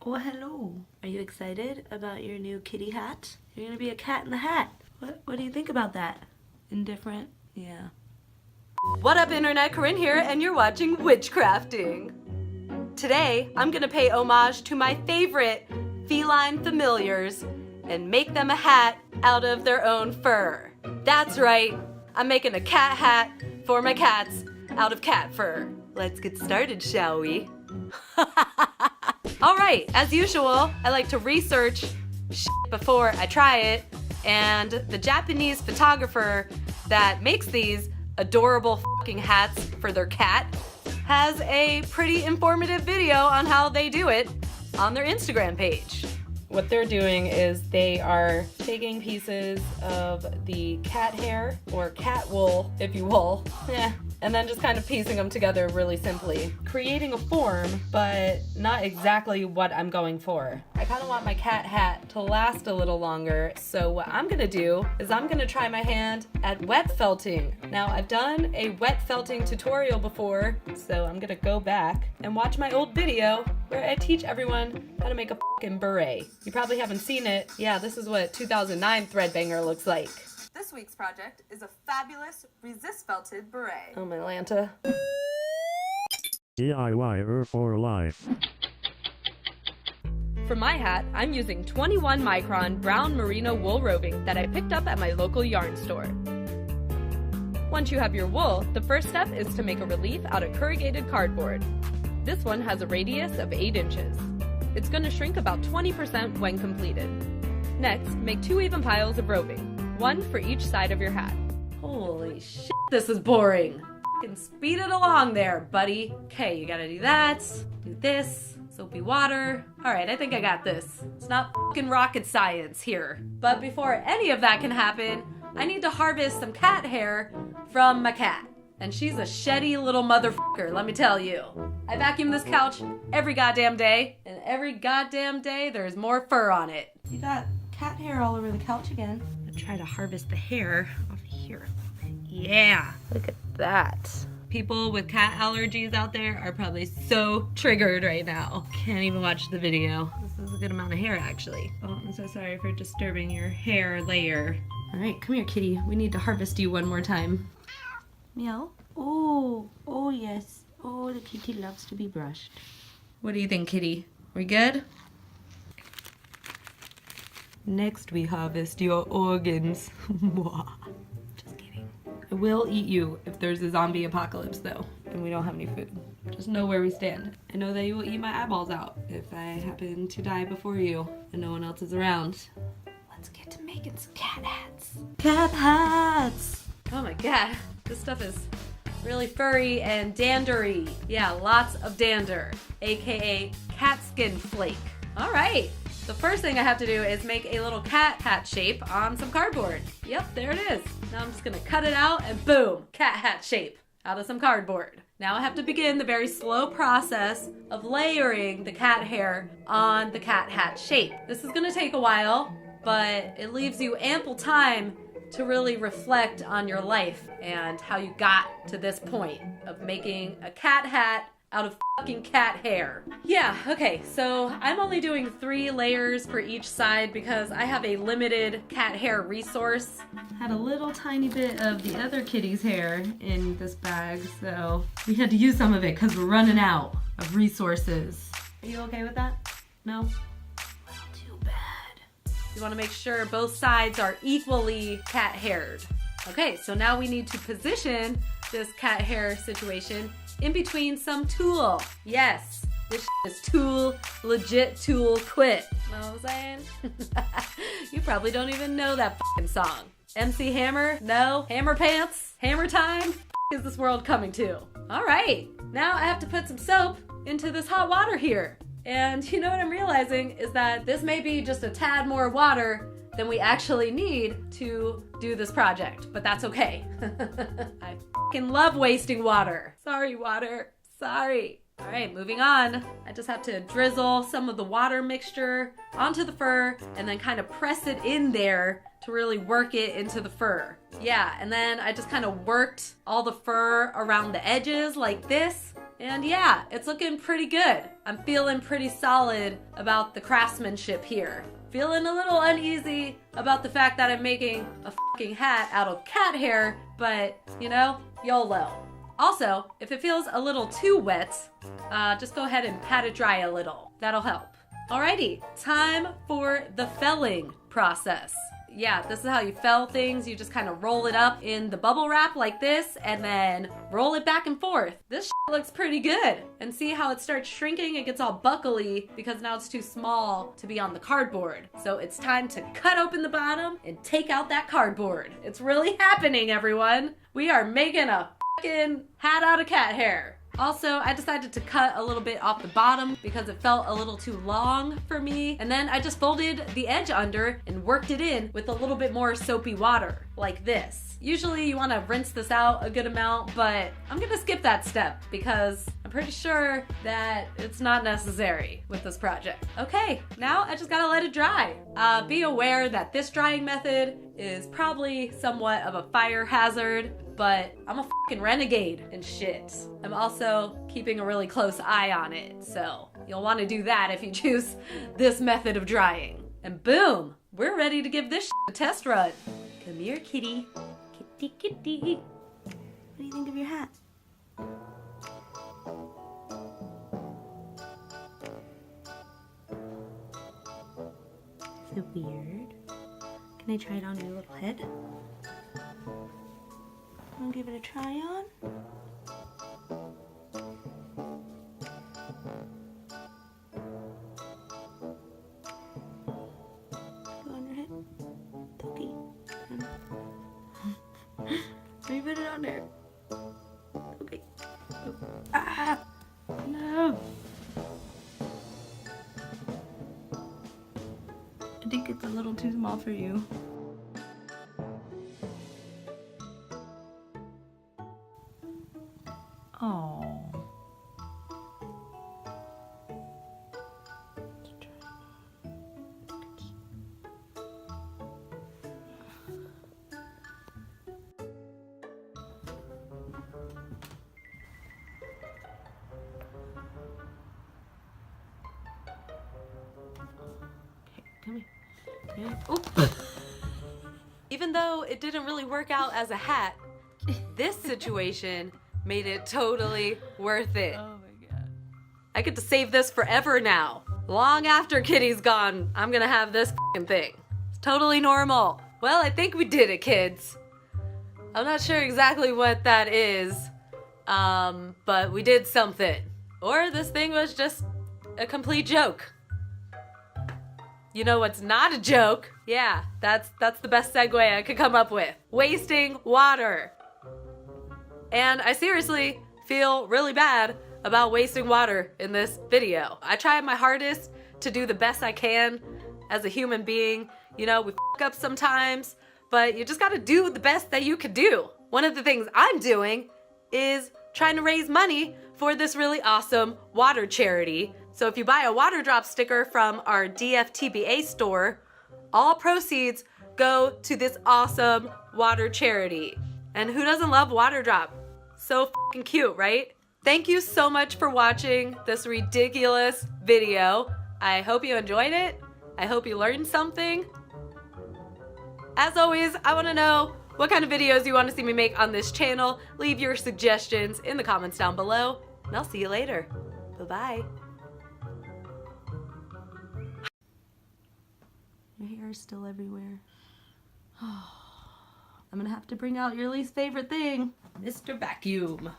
Oh, hello. Are you excited about your new kitty hat? You're gonna be a cat in the hat. What do you think about that? Indifferent? Yeah. What up, Internet? Corinne here, and you're watching Witchcrafting. Today, I'm gonna pay homage to my favorite feline familiars and make them a hat out of their own fur. That's right, I'm making a cat hat for my cats out of cat fur. Let's get started, shall we? Alright, as usual, I like to research shit before I try it, and the Japanese photographer that makes these adorable fucking hats for their cat has a pretty informative video on how they do it on their Instagram page. What they're doing is they are taking pieces of the cat hair, or cat wool, if you will, and then just kind of piecing them together really simply. Creating a form, but not exactly what I'm going for. I kind of want my cat hat to last a little longer, so what I'm gonna do is I'm gonna try my hand at wet felting. Now, I've done a wet felting tutorial before, so I'm gonna go back and watch my old video where I teach everyone how to make a fucking beret. You probably haven't seen it. Yeah, this is what 2009 Threadbanger looks like. This week's project is a fabulous resist felted beret. Oh, my Lanta. DIYer for life. For my hat, I'm using 21 micron brown merino wool roving that I picked up at my local yarn store. Once you have your wool, the first step is to make a relief out of corrugated cardboard. This one has a radius of 8 inches. It's going to shrink about 20% when completed. Next, make 2 even piles of roving, one for each side of your hat. Holy shit, this is boring. F***ing speed it along there, buddy. Okay, you gotta do that, do this, soapy water. Alright, I think I got this. It's not f***ing rocket science here. But before any of that can happen, I need to harvest some cat hair from my cat. And she's a sheddy little motherfucker, let me tell you. I vacuum this couch every goddamn day, and every goddamn day there's more fur on it. You got cat hair all over the couch again. I'm gonna try to harvest the hair off here. Yeah, look at that. People with cat allergies out there are probably so triggered right now. Can't even watch the video. This is a good amount of hair, actually. Oh, I'm so sorry for disturbing your hair layer. All right, come here, kitty. We need to harvest you one more time. Meow. Oh yes. Oh, the kitty loves to be brushed. What do you think, kitty? We good? Next, we harvest your organs. Just kidding. I will eat you if there's a zombie apocalypse, though, and we don't have any food. Just know where we stand. I know that you will eat my eyeballs out if I happen to die before you and no one else is around. Let's get to making some cat hats. Cat hats! Oh my god, this stuff is really furry and dandery. Yeah, lots of dander, aka cat skin flake. All right, the first thing I have to do is make a little cat hat shape on some cardboard. Yep, there it is. Now I'm just gonna cut it out and boom, cat hat shape out of some cardboard. Now I have to begin the very slow process of layering the cat hair on the cat hat shape. This is gonna take a while, but it leaves you ample time to really reflect on your life and how you got to this point of making a cat hat out of fucking cat hair. Yeah, okay, so I'm only doing 3 layers for each side because I have a limited cat hair resource. Had a little tiny bit of the other kitty's hair in this bag, so we had to use some of it because we're running out of resources. Are you okay with that? No? Too bad. You want to make sure both sides are equally cat haired. Okay, so now we need to position this cat hair situation in between some tulle. Yes, this is tulle, legit tulle quit. Know what I'm saying? You probably don't even know that fucking song. MC Hammer? No? Hammer Pants? Hammer Time? Is this world coming to? All right, now I have to put some soap into this hot water here. And you know what I'm realizing is that this may be just a tad more water than we actually need to do this project, but that's okay. I fucking love wasting water. Sorry, water. Sorry. All right, moving on. I just have to drizzle some of the water mixture onto the fur and then kind of press it in there to really work it into the fur. Yeah, and then I just kind of worked all the fur around the edges like this And yeah, it's looking pretty good. I'm feeling pretty solid about the craftsmanship here. Feeling a little uneasy about the fact that I'm making a fucking hat out of cat hair, but you know, YOLO. Also, if it feels a little too wet, just go ahead and pat it dry a little. That'll help. Alrighty, time for the felling process. Yeah, this is how you fell things. You just kind of roll it up in the bubble wrap like this and then roll it back and forth. This shit looks pretty good. And see how it starts shrinking? It gets all buckly because now it's too small to be on the cardboard. So it's time to cut open the bottom and take out that cardboard. It's really happening, everyone. We are making a fucking hat out of cat hair. Also, I decided to cut a little bit off the bottom because it felt a little too long for me. And then I just folded the edge under and worked it in with a little bit more soapy water, like this. Usually you want to rinse this out a good amount, but I'm gonna skip that step because I'm pretty sure that it's not necessary with this project. Okay, now I just gotta let it dry. Be aware that this drying method is probably somewhat of a fire hazard, but I'm a fucking renegade and shit. I'm also keeping a really close eye on it, so you'll want to do that if you choose this method of drying. And boom, we're ready to give this shit a test run. Come here, kitty. Kitty, kitty. What do you think of your hat? Is it weird? Can I try it on your little head? I'll give it a try on. Go on your head. Toki. Maybe put it on there. Okay. Ah! No! I think it's a little too small for you. Oh. Come here. Yeah. Oh. Even though it didn't really work out as a hat, this situation made it totally worth it. Oh my god. I get to save this forever now. Long after Kitty's gone, I'm gonna have this f***ing thing. It's totally normal. Well, I think we did it, kids. I'm not sure exactly what that is, but we did something. Or this thing was just a complete joke. You know what's not a joke? Yeah, that's the best segue I could come up with. Wasting water. And I seriously feel really bad about wasting water in this video. I try my hardest to do the best I can as a human being. You know, we f*** up sometimes, but you just gotta do the best that you can do. One of the things I'm doing is trying to raise money for this really awesome water charity. So if you buy a water drop sticker from our DFTBA store, all proceeds go to this awesome water charity. And who doesn't love water drop? So fucking cute, right? Thank you so much for watching this ridiculous video. I hope you enjoyed it. I hope you learned something. As always, I want to know what kind of videos you want to see me make on this channel. Leave your suggestions in the comments down below, and I'll see you later. Bye-bye. Your hair is still everywhere. I'm gonna have to bring out your least favorite thing, Mr. Vacuum.